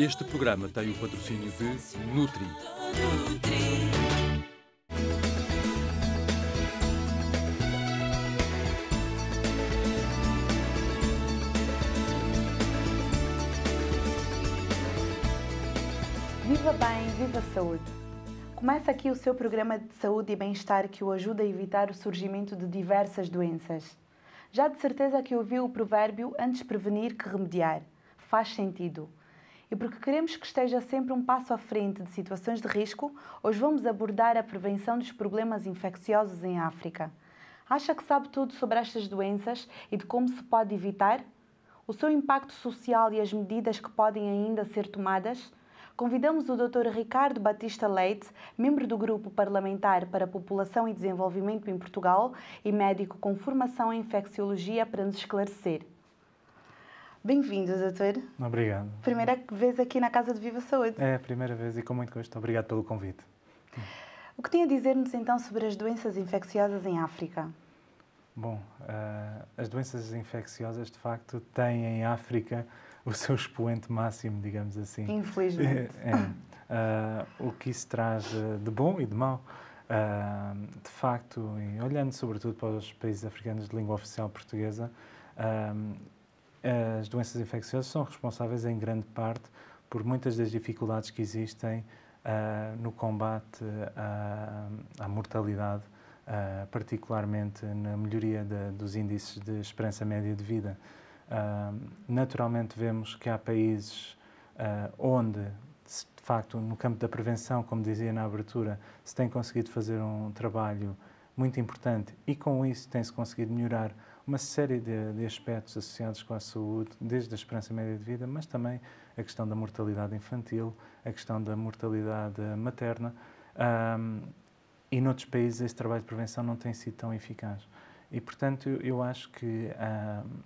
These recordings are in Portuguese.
Este programa tem o patrocínio de Nutri. Viva bem, viva saúde! Começa aqui o seu programa de saúde e bem-estar que o ajuda a evitar o surgimento de diversas doenças. Já de certeza que ouviu o provérbio antes prevenir que remediar. Faz sentido. E porque queremos que esteja sempre um passo à frente de situações de risco, hoje vamos abordar a prevenção dos problemas infecciosos em África. Acha que sabe tudo sobre estas doenças e de como se pode evitar? O seu impacto social e as medidas que podem ainda ser tomadas? Convidamos o Dr. Ricardo Batista Leite, membro do Grupo Parlamentar para a População e Desenvolvimento em Portugal e médico com formação em infecciologia, para nos esclarecer. Bem-vindo, doutor. Obrigado. Primeira vez aqui na Casa de Viva Saúde. É a primeira vez e com muito gosto. Obrigado pelo convite. O que tem a dizer-nos então sobre as doenças infecciosas em África? Bom, as doenças infecciosas de facto têm em África o seu expoente máximo, digamos assim. Infelizmente. O que isso traz de bom e de mau. De facto, e olhando sobretudo para os países africanos de língua oficial portuguesa, as doenças infecciosas são responsáveis em grande parte por muitas das dificuldades que existem no combate à mortalidade, particularmente na melhoria dos índices de esperança média de vida. Naturalmente vemos que há países onde, de facto, no campo da prevenção, como dizia na abertura, se tem conseguido fazer um trabalho muito importante e com isso tem-se conseguido melhorar uma série de aspectos associados com a saúde, desde a esperança média de vida, mas também a questão da mortalidade infantil, a questão da mortalidade materna. E noutros países esse trabalho de prevenção não tem sido tão eficaz. E, portanto, eu acho que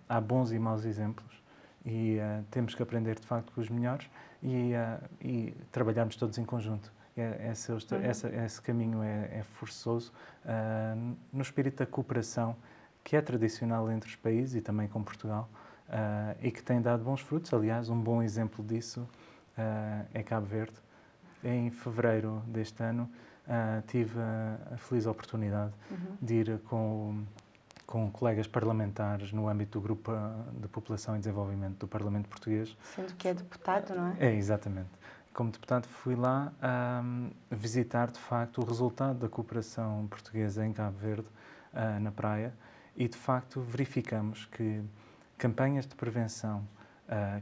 há bons e maus exemplos e temos que aprender, de facto, com os melhores e trabalharmos todos em conjunto. Esse caminho é forçoso no espírito da cooperação, que é tradicional entre os países e também com Portugal, e que tem dado bons frutos. Aliás, um bom exemplo disso é Cabo Verde. Em fevereiro deste ano, tive a feliz oportunidade de ir com colegas parlamentares no âmbito do Grupo de População e Desenvolvimento do Parlamento Português. Sendo que é deputado, não é? É, exatamente. Como deputado fui lá visitar, de facto, o resultado da cooperação portuguesa em Cabo Verde, na praia, e, de facto, verificamos que campanhas de prevenção,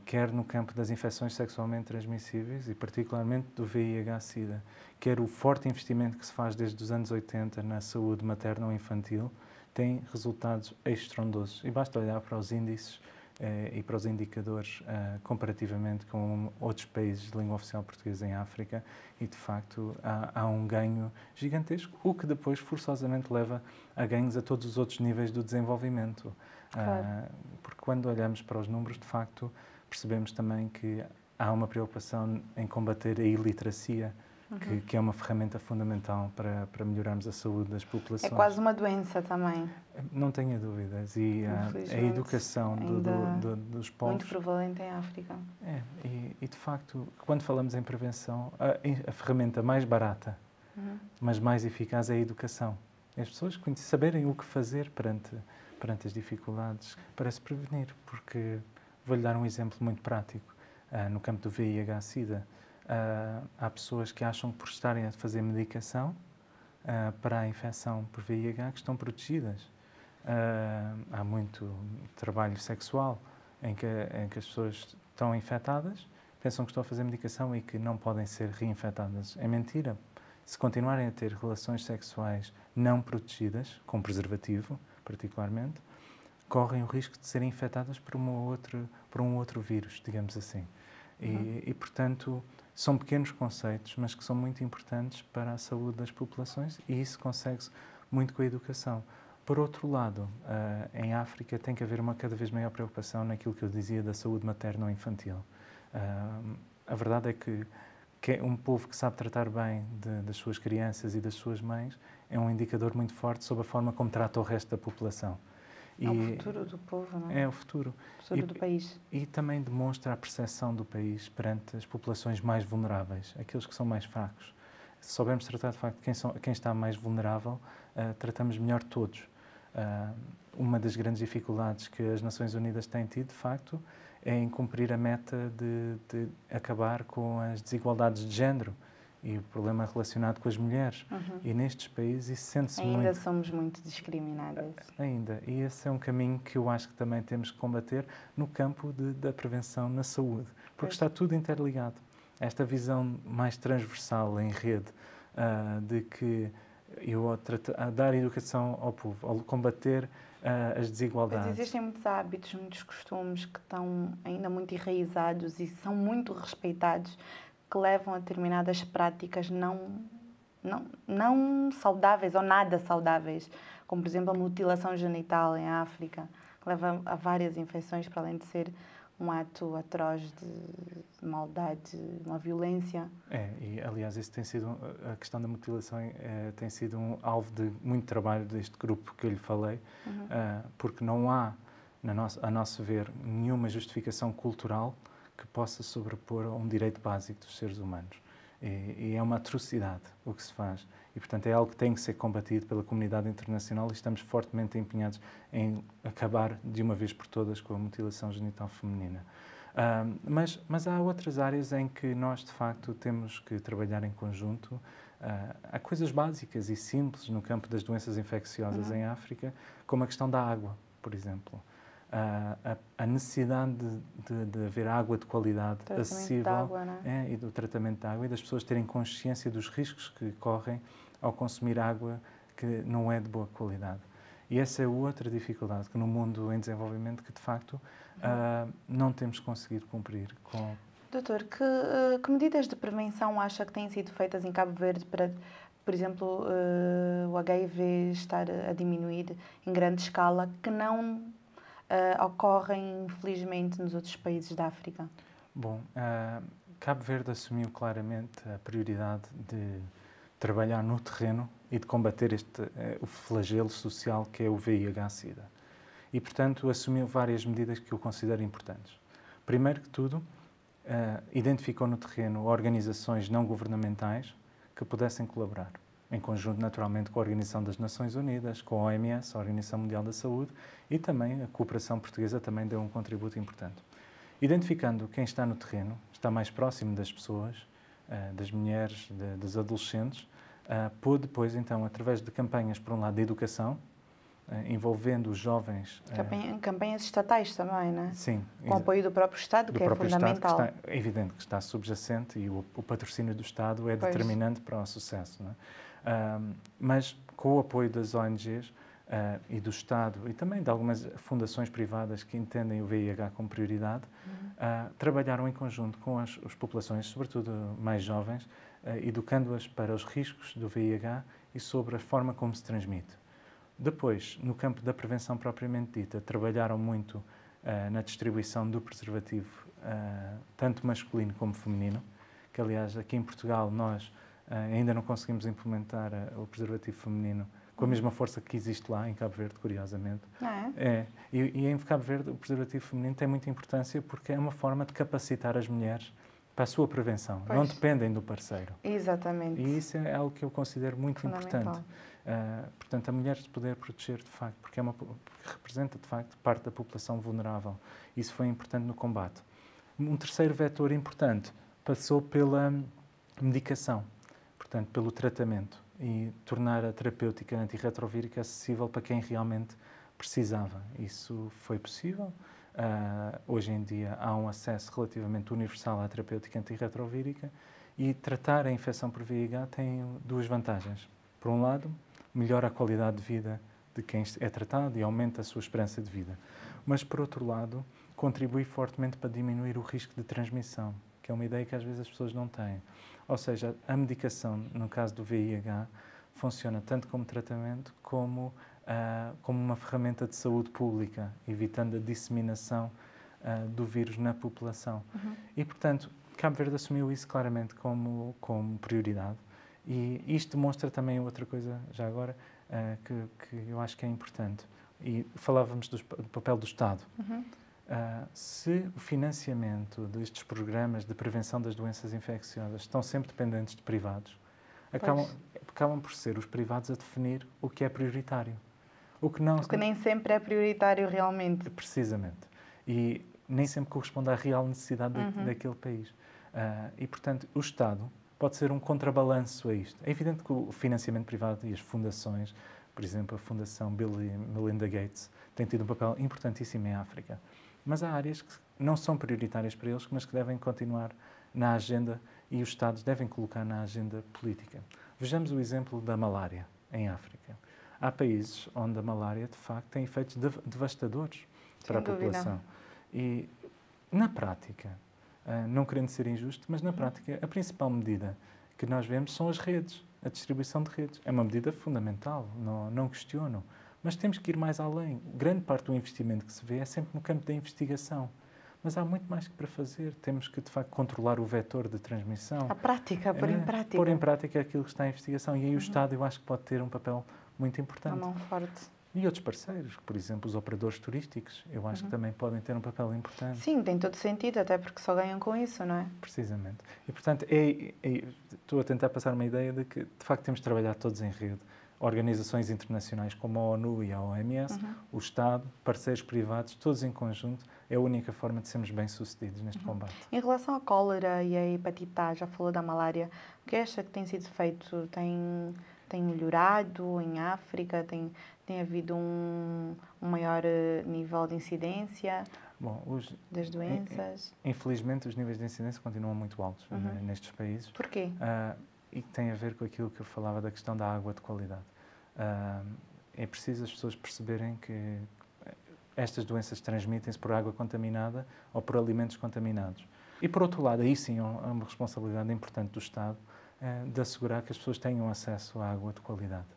quer no campo das infecções sexualmente transmissíveis e particularmente do VIH-Sida, quer o forte investimento que se faz desde os anos 80 na saúde materna ou infantil, tem resultados estrondosos. E basta olhar para os índices e para os indicadores comparativamente com outros países de língua oficial portuguesa em África e, de facto, há um ganho gigantesco, o que depois forçosamente leva a ganhos a todos os outros níveis do desenvolvimento. Claro. Porque quando olhamos para os números, de facto, percebemos também que há uma preocupação em combater a iliteracia, que é uma ferramenta fundamental para melhorarmos a saúde das populações. É quase uma doença também. Não tenha dúvidas. E a educação dos povos... Muito prevalente em África. E de facto, quando falamos em prevenção, a ferramenta mais barata, mas mais eficaz é a educação. As pessoas saberem o que fazer perante as dificuldades para se prevenir. Porque, vou-lhe dar um exemplo muito prático. No campo do VIH-Sida, há pessoas que acham que por estarem a fazer medicação para a infecção por VIH que estão protegidas. Há muito trabalho sexual em que as pessoas estão infectadas, pensam que estão a fazer medicação e que não podem ser reinfectadas. É mentira. Se continuarem a ter relações sexuais não protegidas, com preservativo particularmente, correm o risco de serem infectadas por um outro vírus, digamos assim. E, portanto, são pequenos conceitos, mas que são muito importantes para a saúde das populações e isso consegue-se muito com a educação. Por outro lado, em África tem que haver uma cada vez maior preocupação naquilo que eu dizia da saúde materna ou infantil. A verdade é que um povo que sabe tratar bem das suas crianças e das suas mães é um indicador muito forte sobre a forma como trata o resto da população. É o futuro do povo, não é? É o futuro. O futuro do país. E também demonstra a percepção do país perante as populações mais vulneráveis, aqueles que são mais fracos. Se soubermos tratar, de facto, quem está mais vulnerável, tratamos melhor todos. Uma das grandes dificuldades que as Nações Unidas têm tido, de facto, é em cumprir a meta de acabar com as desigualdades de género e o problema relacionado com as mulheres. E nestes países isso sente-se muito. Ainda somos muito discriminadas. Ainda. E esse é um caminho que eu acho que também temos que combater no campo da prevenção na saúde, porque está tudo interligado. Esta visão mais transversal em rede de que a dar educação ao povo, ao combater as desigualdades. Mas existem muitos hábitos, muitos costumes que estão ainda muito enraizados e são muito respeitados, que levam a determinadas práticas não saudáveis ou nada saudáveis, como, por exemplo, a mutilação genital em África, que leva a várias infecções, para além de ser um ato atroz de maldade, uma violência. E aliás, isso tem sido, a questão da mutilação tem sido um alvo de muito trabalho deste grupo que eu lhe falei, porque não há, a nosso ver, nenhuma justificação cultural que possa sobrepor a um direito básico dos seres humanos. E é uma atrocidade o que se faz. E, portanto, é algo que tem que ser combatido pela comunidade internacional e estamos fortemente empenhados em acabar de uma vez por todas com a mutilação genital feminina. Mas há outras áreas em que nós, de facto, temos que trabalhar em conjunto. Há coisas básicas e simples no campo das doenças infecciosas em África, como a questão da água, por exemplo. A necessidade de haver água de qualidade acessível água, não é? E do tratamento da água e das pessoas terem consciência dos riscos que correm ao consumir água que não é de boa qualidade. E essa é outra dificuldade que no mundo em desenvolvimento que, de facto, não temos conseguido cumprir com... Doutor, que medidas de prevenção acha que têm sido feitas em Cabo Verde para, por exemplo, o HIV estar a diminuir em grande escala, que não ocorrem, infelizmente, nos outros países da África? Bom, Cabo Verde assumiu claramente a prioridade de trabalhar no terreno e de combater o flagelo social que é o VIH-Sida. E, portanto, assumiu várias medidas que eu considero importantes. Primeiro que tudo, identificou no terreno organizações não governamentais que pudessem colaborar, em conjunto, naturalmente, com a Organização das Nações Unidas, com a OMS, a Organização Mundial da Saúde, e também a cooperação portuguesa também deu um contributo importante. Identificando quem está no terreno, está mais próximo das pessoas, das mulheres, dos adolescentes, pôde depois, então, através de campanhas, por um lado, de educação, envolvendo os jovens... Campanhas estatais também, não é? Sim. Com o apoio do próprio Estado, que é fundamental. É evidente que está subjacente e o patrocínio do Estado é determinante para o sucesso, não é? Mas com o apoio das ONGs e do Estado e também de algumas fundações privadas que entendem o VIH como prioridade, trabalharam em conjunto com as populações, sobretudo mais jovens, educando-as para os riscos do VIH e sobre a forma como se transmite. Depois, no campo da prevenção propriamente dita, trabalharam muito na distribuição do preservativo, tanto masculino como feminino, que aliás aqui em Portugal nós ainda não conseguimos implementar o preservativo feminino com a mesma força que existe lá em Cabo Verde, curiosamente. E em Cabo Verde o preservativo feminino tem muita importância porque é uma forma de capacitar as mulheres para a sua prevenção. Pois. Não dependem do parceiro. Exatamente. E isso é algo que eu considero muito importante. Portanto, a mulher se poder proteger, de facto, porque representa, de facto, parte da população vulnerável. Isso foi importante no combate. Um terceiro vetor importante passou pela medicação, portanto, pelo tratamento e tornar a terapêutica antirretrovírica acessível para quem realmente precisava. Isso foi possível. Hoje em dia há um acesso relativamente universal à terapêutica antirretrovírica e tratar a infecção por VIH tem duas vantagens. Por um lado, melhora a qualidade de vida de quem é tratado e aumenta a sua esperança de vida. Mas, por outro lado, contribui fortemente para diminuir o risco de transmissão, que é uma ideia que às vezes as pessoas não têm. Ou seja, a medicação, no caso do VIH, funciona tanto como tratamento como uma ferramenta de saúde pública, evitando a disseminação do vírus na população. E, portanto, Cabo Verde assumiu isso claramente como prioridade. E isto demonstra também outra coisa, já agora, que eu acho que é importante. E falávamos do papel do Estado. Se o financiamento destes programas de prevenção das doenças infecciosas estão sempre dependentes de privados, acabam por ser os privados a definir o que é prioritário. O que nem sempre é prioritário realmente. Precisamente. E nem sempre corresponde à real necessidade daquele país. E, portanto, o Estado pode ser um contrabalanço a isto. É evidente que o financiamento privado e as fundações, por exemplo, a Fundação Bill e Melinda Gates, têm tido um papel importantíssimo em África. Mas há áreas que não são prioritárias para eles, mas que devem continuar na agenda e os Estados devem colocar na agenda política. Vejamos o exemplo da malária em África. Há países onde a malária, de facto, tem efeitos devastadores para a população. E, na prática, não querendo ser injusto, mas na prática, a principal medida que nós vemos são as redes, a distribuição de redes. É uma medida fundamental, não questiono. Mas temos que ir mais além. Grande parte do investimento que se vê é sempre no campo da investigação. Mas há muito mais que para fazer. Temos que, de facto, controlar o vetor de transmissão. A prática, pôr em prática. Pôr em prática aquilo que está em investigação. E aí o Estado, eu acho que pode ter um papel muito importante. Uma mão forte. E outros parceiros, por exemplo, os operadores turísticos, eu acho que também podem ter um papel importante. Sim, tem todo sentido, até porque só ganham com isso, não é? Precisamente. E, portanto, estou a tentar passar uma ideia de que, de facto, temos de trabalhar todos em rede. Organizações internacionais como a ONU e a OMS, o Estado, parceiros privados, todos em conjunto, é a única forma de sermos bem-sucedidos neste combate. Em relação à cólera e à hepatite A, já falou da malária, o que acha que tem sido feito? Tem melhorado em África? Tem havido um maior nível de incidência das doenças? Infelizmente, os níveis de incidência continuam muito altos nestes países. Porquê? E tem a ver com aquilo que eu falava da questão da água de qualidade. É preciso as pessoas perceberem que estas doenças transmitem-se por água contaminada ou por alimentos contaminados. E, por outro lado, aí sim é uma responsabilidade importante do Estado de assegurar que as pessoas tenham acesso à água de qualidade.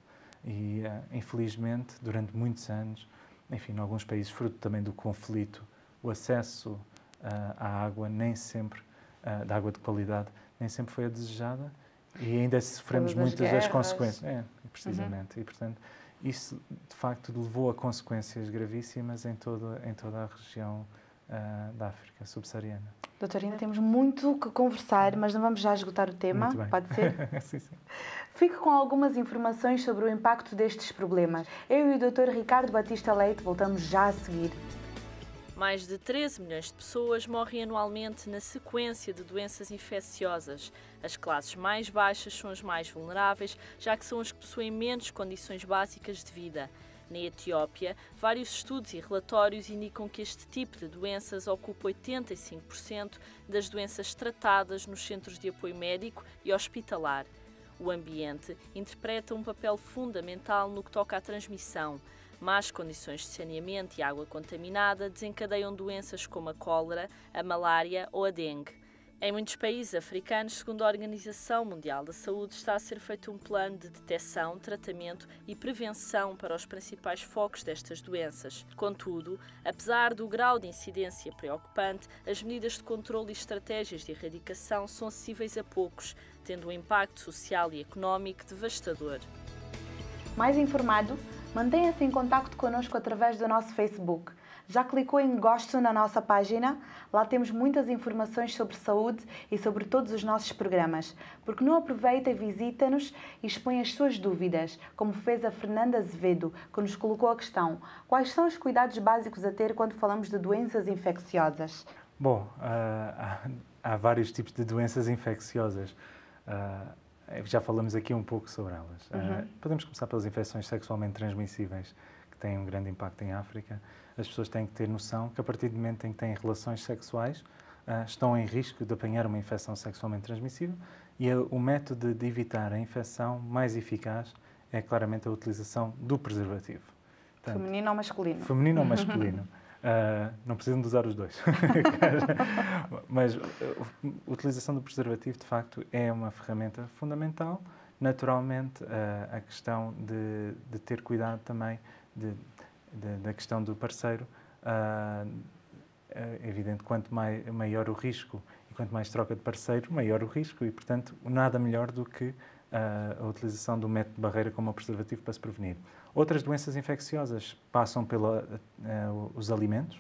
E, infelizmente, durante muitos anos, enfim, em alguns países, fruto também do conflito, o acesso à água da água de qualidade, nem sempre foi a desejada. E ainda sofremos muitas das consequências. Precisamente. E, portanto, isso, de facto, levou a consequências gravíssimas em toda a região da África subsaariana. Doutora, ainda temos muito que conversar, mas não vamos já esgotar o tema, pode ser? Sim, sim. Fico com algumas informações sobre o impacto destes problemas. Eu e o Dr. Ricardo Batista Leite voltamos já a seguir. Mais de 13 milhões de pessoas morrem anualmente na sequência de doenças infecciosas. As classes mais baixas são as mais vulneráveis, já que são as que possuem menos condições básicas de vida. Na Etiópia, vários estudos e relatórios indicam que este tipo de doenças ocupa 85% das doenças tratadas nos centros de apoio médico e hospitalar. O ambiente interpreta um papel fundamental no que toca à transmissão. Más condições de saneamento e água contaminada desencadeiam doenças como a cólera, a malária ou a dengue. Em muitos países africanos, segundo a Organização Mundial da Saúde, está a ser feito um plano de detecção, tratamento e prevenção para os principais focos destas doenças. Contudo, apesar do grau de incidência preocupante, as medidas de controle e estratégias de erradicação são acessíveis a poucos, tendo um impacto social e económico devastador. Mais informado? Mantenha-se em contacto connosco através do nosso Facebook. Já clicou em gosto na nossa página? Lá temos muitas informações sobre saúde e sobre todos os nossos programas. Porque não aproveita e visita-nos e expõe as suas dúvidas, como fez a Fernanda Azevedo, que nos colocou a questão: quais são os cuidados básicos a ter quando falamos de doenças infecciosas? Bom, há vários tipos de doenças infecciosas. Já falamos aqui um pouco sobre elas. Podemos começar pelas infecções sexualmente transmissíveis, que têm um grande impacto em África. As pessoas têm que ter noção que, a partir do momento em que têm relações sexuais, estão em risco de apanhar uma infecção sexualmente transmissível e o método de evitar a infecção mais eficaz é claramente a utilização do preservativo. Portanto, feminino ou masculino? Feminino ou masculino. Não precisam de usar os dois. Mas a utilização do preservativo, de facto, é uma ferramenta fundamental. Naturalmente, a questão de ter cuidado também da questão do parceiro. É evidente, quanto maior o risco e quanto mais troca de parceiro, maior o risco. E, portanto, nada melhor do que a utilização do método de barreira como preservativo para se prevenir. Outras doenças infecciosas passam pelos alimentos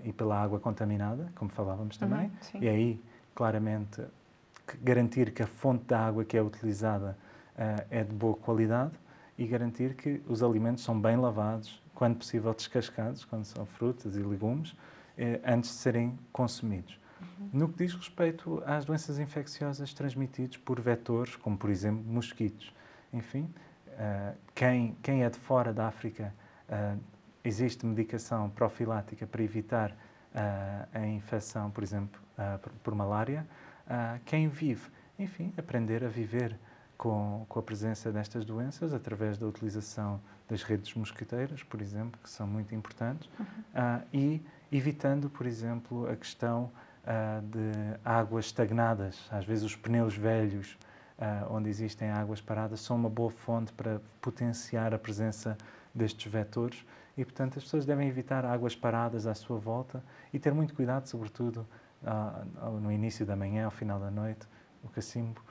e pela água contaminada, como falávamos também, e aí, claramente, garantir que a fonte da água que é utilizada é de boa qualidade e garantir que os alimentos são bem lavados, quando possível descascados, quando são frutas e legumes, antes de serem consumidos. No que diz respeito às doenças infecciosas transmitidas por vetores, como por exemplo mosquitos, enfim, quem é de fora da África, existe medicação profilática para evitar a infecção, por exemplo, por malária. Quem vive, enfim, aprender a viver com a presença destas doenças através da utilização das redes mosquiteiras, por exemplo, que são muito importantes, e evitando, por exemplo, a questão de águas estagnadas. Às vezes os pneus velhos, onde existem águas paradas, são uma boa fonte para potenciar a presença destes vetores e, portanto, as pessoas devem evitar águas paradas à sua volta e ter muito cuidado, sobretudo no início da manhã, ao final da noite, o cacimbo,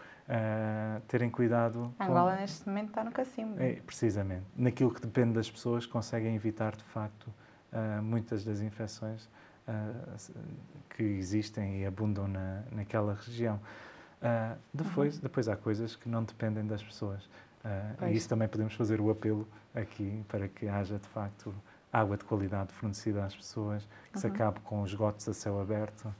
terem cuidado. Angola, neste momento, está no cacimbo. Precisamente. Naquilo que depende das pessoas, conseguem evitar, de facto, muitas das infecções que existem e abundam naquela região. Depois há coisas que não dependem das pessoas. E isso também podemos fazer o apelo aqui para que haja, de facto, água de qualidade fornecida às pessoas, que se acabe com os esgotos a céu aberto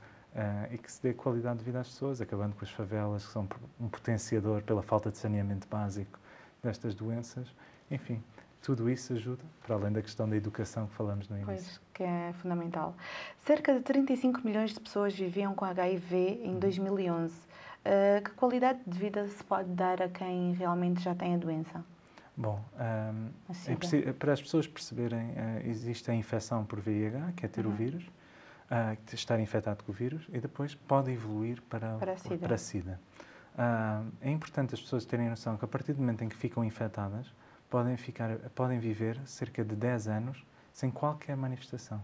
e que se dê qualidade de vida às pessoas, acabando com as favelas, que são um potenciador pela falta de saneamento básico destas doenças. Enfim, tudo isso ajuda, para além da questão da educação que falamos no início. Pois, que é fundamental. Cerca de 35 milhões de pessoas viviam com HIV em 2011. Que qualidade de vida se pode dar a quem realmente já tem a doença? Bom, para as pessoas perceberem, existe a infecção por VIH, que é ter o vírus, estar infectado com o vírus, e depois pode evoluir para a SIDA. É importante as pessoas terem noção que a partir do momento em que ficam infectadas, podem viver cerca de 10 anos sem qualquer manifestação.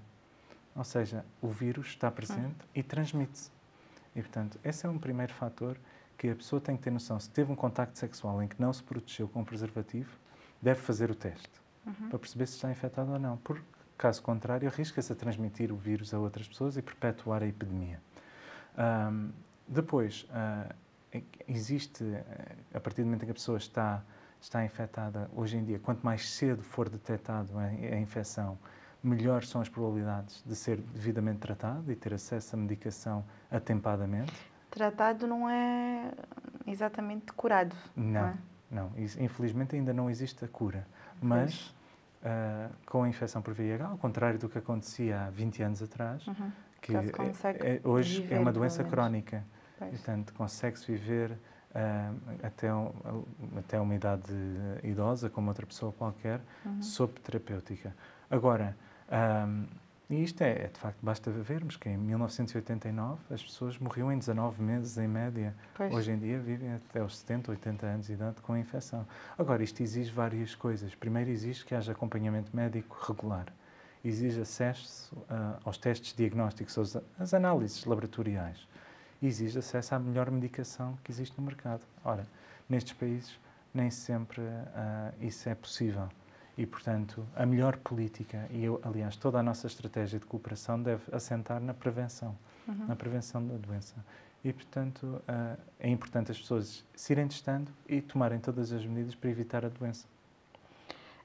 Ou seja, o vírus está presente e transmite-se. E, portanto, esse é um primeiro fator que a pessoa tem que ter noção. Se teve um contacto sexual em que não se protegeu com preservativo, deve fazer o teste para perceber se está infectado ou não. Porque, caso contrário, arrisca-se a transmitir o vírus a outras pessoas e perpetuar a epidemia. Depois, existe, a partir do momento em que a pessoa está infectada, hoje em dia, quanto mais cedo for detectado a infecção, melhores são as probabilidades de ser devidamente tratado e ter acesso à medicação atempadamente. Tratado não é exatamente curado, não. Infelizmente ainda não existe a cura. Mas, com a infecção por VIH, ao contrário do que acontecia há 20 anos atrás, que hoje é uma doença crónica. Portanto, consegue-se viver até uma idade idosa, como outra pessoa qualquer, sob terapêutica. Agora, e isto de facto, basta vermos que em 1989 as pessoas morriam em 19 meses, em média. Hoje em dia vivem até aos 70, 80 anos de idade com a infecção. Agora, isto exige várias coisas. Primeiro, exige que haja acompanhamento médico regular. Exige acesso aos testes diagnósticos, às análises laboratoriais. E exige acesso à melhor medicação que existe no mercado. Ora, nestes países, nem sempre isso é possível. E, portanto, a melhor política, aliás, toda a nossa estratégia de cooperação deve assentar na prevenção da doença. E, portanto, é importante as pessoas se irem testando e tomarem todas as medidas para evitar a doença.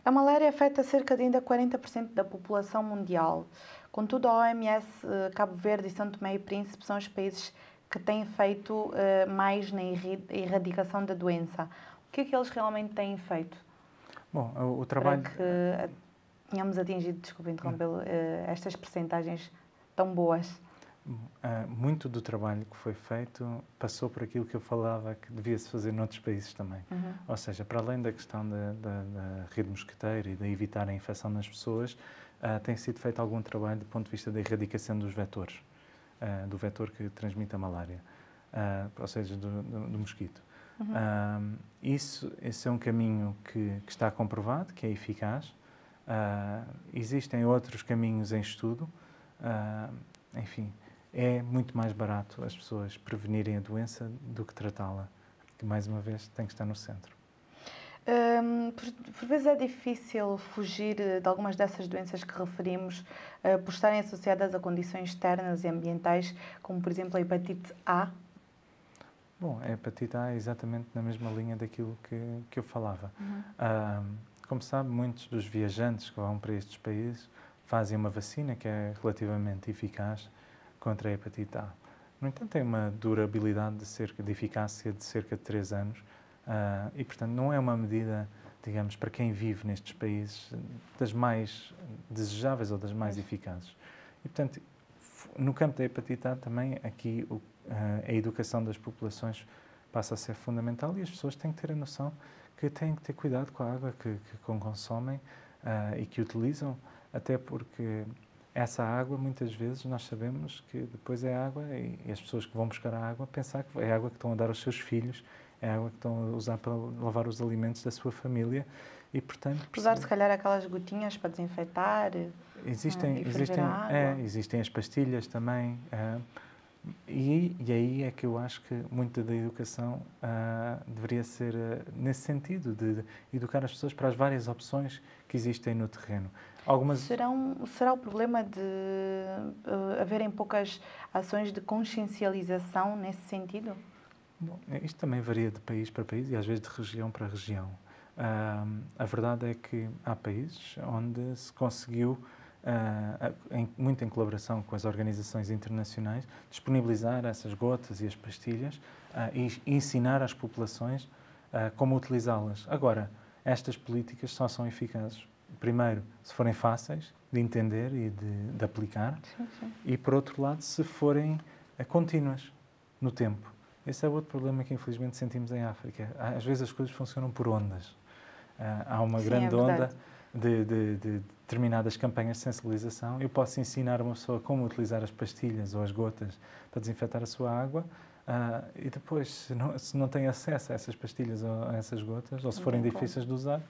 A malária afeta cerca de ainda 40% da população mundial. Contudo, a OMS, Cabo Verde e São Tomé e Príncipe são os países que têm feito mais na erradicação da doença. O que é que eles realmente têm feito? Bom, o trabalho... Para que tenhamos atingido, desculpe interrompê-lo, estas percentagens tão boas. Muito do trabalho que foi feito passou por aquilo que eu falava que devia-se fazer noutros países também. Ou seja, para além da questão da rede mosquiteira e de evitar a infecção nas pessoas, tem sido feito algum trabalho do ponto de vista da erradicação dos vetores, do vetor que transmite a malária, ou seja, do mosquito. Esse é um caminho que está comprovado, que é eficaz. Existem outros caminhos em estudo. Enfim, é muito mais barato as pessoas prevenirem a doença do que tratá-la. que, mais uma vez, tem que estar no centro. Por vezes é difícil fugir de algumas dessas doenças que referimos por estarem associadas a condições externas e ambientais, como, por exemplo, a hepatite A. Bom, a hepatite A é exatamente na mesma linha daquilo que eu falava. Como sabe, muitos dos viajantes que vão para estes países fazem uma vacina que é relativamente eficaz contra a hepatite A. No entanto, tem uma durabilidade de eficácia de cerca de 3 anos e, portanto, não é uma medida, digamos, para quem vive nestes países, das mais desejáveis ou das mais eficazes. E, portanto, no campo da hepatite A também, aqui a educação das populações passa a ser fundamental e as pessoas têm que ter a noção que têm que ter cuidado com a água que consomem e que utilizam, até porque essa água, muitas vezes, nós sabemos que depois é água e as pessoas que vão buscar a água pensar que é água que estão a dar aos seus filhos, é água que estão a usar para lavar os alimentos da sua família e, portanto... Usar, se calhar, aquelas gotinhas para desinfetar Existem as pastilhas também e aí é que eu acho que muita da educação deveria ser nesse sentido, de educar as pessoas para as várias opções que existem no terreno. Será o problema de haverem poucas ações de consciencialização nesse sentido? Bom, isto também varia de país para país e às vezes de região para região. A verdade é que há países onde se conseguiu, muito em colaboração com as organizações internacionais, disponibilizar essas gotas e as pastilhas e ensinar às populações como utilizá-las. Agora, estas políticas só são eficazes, primeiro, se forem fáceis de entender e de aplicar, e, por outro lado, se forem contínuas no tempo. Esse é outro problema que, infelizmente, sentimos em África. Às vezes as coisas funcionam por ondas. Há uma grande onda de determinadas campanhas de sensibilização. Eu posso ensinar uma pessoa como utilizar as pastilhas ou as gotas para desinfetar a sua água e depois, se não tem acesso a essas pastilhas ou a essas gotas, ou se forem difíceis de usar,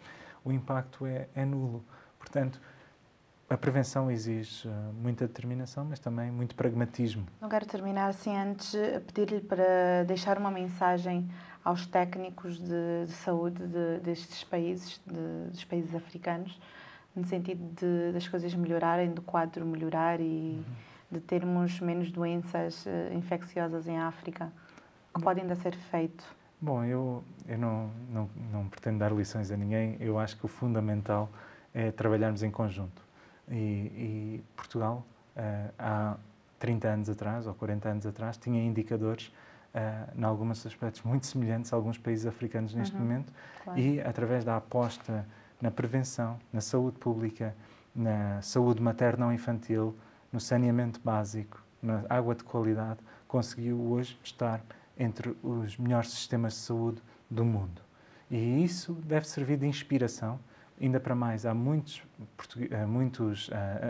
o impacto é nulo. Portanto, a prevenção exige muita determinação, mas também muito pragmatismo. Não quero terminar sem antes pedir-lhe para deixar uma mensagem aos técnicos de saúde destes países, dos países africanos, no sentido das coisas melhorarem, do quadro melhorar e de termos menos doenças infecciosas em África. O que pode ainda ser feito? Bom, eu não pretendo dar lições a ninguém. Eu acho que o fundamental é trabalharmos em conjunto. E Portugal, há 30 anos atrás, ou 40 anos atrás, tinha indicadores, em alguns aspectos, muito semelhantes a alguns países africanos neste momento, claro. E através da aposta na prevenção, na saúde pública, na saúde materna ou infantil, no saneamento básico, na água de qualidade, conseguiu hoje estar entre os melhores sistemas de saúde do mundo. E isso deve servir de inspiração. Ainda para mais, há muitos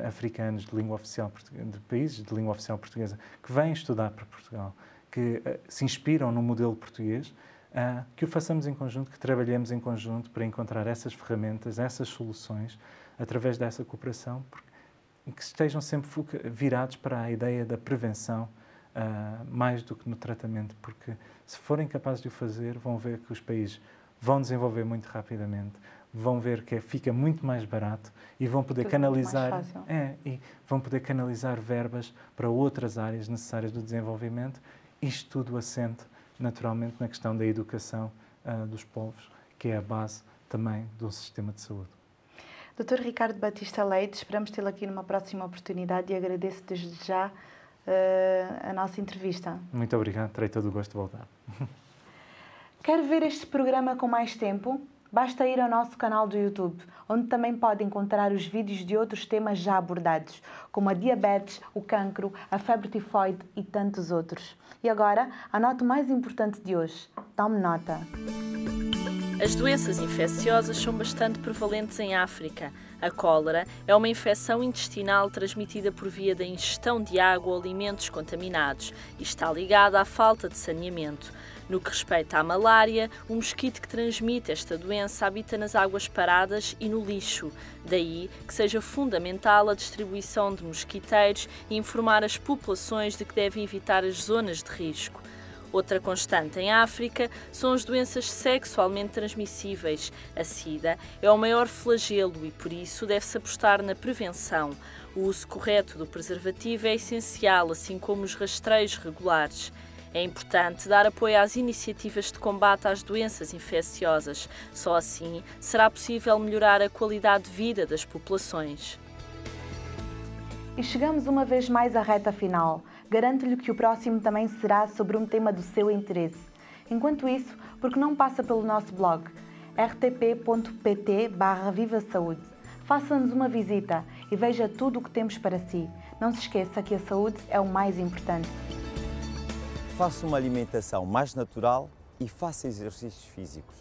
africanos de língua oficial, de países de língua oficial portuguesa, que vêm estudar para Portugal, que se inspiram no modelo português, que o façamos em conjunto, que trabalhemos em conjunto para encontrar essas ferramentas, essas soluções, através dessa cooperação, e que estejam sempre virados para a ideia da prevenção, mais do que no tratamento, porque se forem capazes de o fazer, vão ver que os países vão desenvolver muito rapidamente, vão ver que fica muito mais barato e vão poder canalizar verbas para outras áreas necessárias do desenvolvimento. Isto tudo assente naturalmente na questão da educação dos povos, que é a base também do sistema de saúde. Dr. Ricardo Batista Leite, esperamos tê-lo aqui numa próxima oportunidade e agradeço desde já a nossa entrevista. Muito obrigado, terei todo o gosto de voltar. Quer ver este programa com mais tempo? Basta ir ao nosso canal do YouTube, onde também pode encontrar os vídeos de outros temas já abordados, como a diabetes, o cancro, a febre tifoide e tantos outros. E agora, a nota mais importante de hoje. Tome nota. As doenças infecciosas são bastante prevalentes em África. A cólera é uma infecção intestinal transmitida por via da ingestão de água ou alimentos contaminados e está ligada à falta de saneamento. No que respeita à malária, o mosquito que transmite esta doença habita nas águas paradas e no lixo. Daí que seja fundamental a distribuição de mosquiteiros e informar as populações de que devem evitar as zonas de risco. Outra constante em África são as doenças sexualmente transmissíveis. A SIDA é o maior flagelo e, por isso, deve-se apostar na prevenção. O uso correto do preservativo é essencial, assim como os rastreios regulares. É importante dar apoio às iniciativas de combate às doenças infecciosas. Só assim será possível melhorar a qualidade de vida das populações. E chegamos uma vez mais à reta final. Garanto-lhe que o próximo também será sobre um tema do seu interesse. Enquanto isso, por que não passa pelo nosso blog rtp.pt/Viva Saúde. Faça-nos uma visita e veja tudo o que temos para si. Não se esqueça que a saúde é o mais importante. Faça uma alimentação mais natural e faça exercícios físicos.